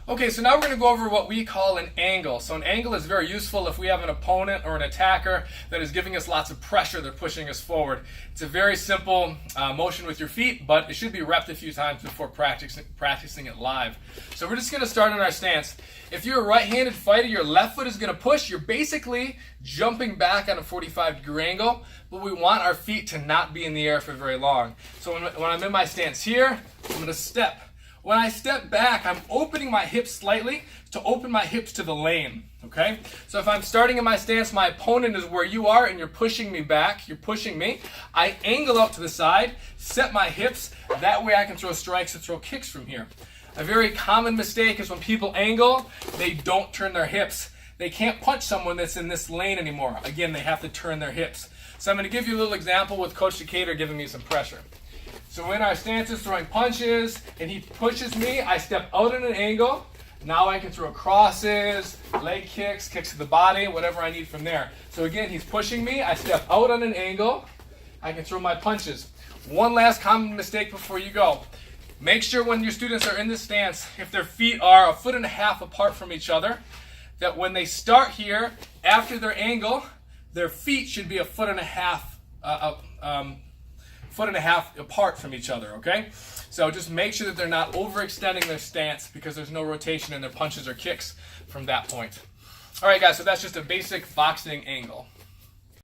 Okay, so now we're going to go over what we call an angle. So an angle is very useful if we have an opponent or an attacker that is giving us lots of pressure, they're pushing us forward. It's a very simple motion with your feet, but it should be repped a few times before practicing it live. So we're just going to start in our stance. If you're a right-handed fighter, your left foot is going to push. You're basically jumping back on a 45-degree angle, but we want our feet to not be in the air for very long. So when I'm in my stance here, I'm going to step. When I step back, I'm opening my hips slightly to open my hips to the lane, okay? So if I'm starting in my stance, my opponent is where you are and you're pushing me back, you're pushing me, I angle out to the side, set my hips, that way I can throw strikes and throw kicks from here. A very common mistake is when people angle, they don't turn their hips. They can't punch someone that's in this lane anymore. Again, they have to turn their hips. So I'm going to give you a little example with Coach Decatur giving me some pressure. So in our stances, throwing punches, and he pushes me, I step out at an angle. Now I can throw crosses, leg kicks, kicks to the body, whatever I need from there. So again, he's pushing me, I step out on an angle, I can throw my punches. One last common mistake before you go. Make sure when your students are in this stance, if their feet are 1.5 feet apart from each other, that when they start here, after their angle, their feet should be 1.5 feet apart from each other, okay? So just make sure that they're not overextending their stance because there's no rotation in their punches or kicks from that point. All right, guys, so that's just a basic boxing angle.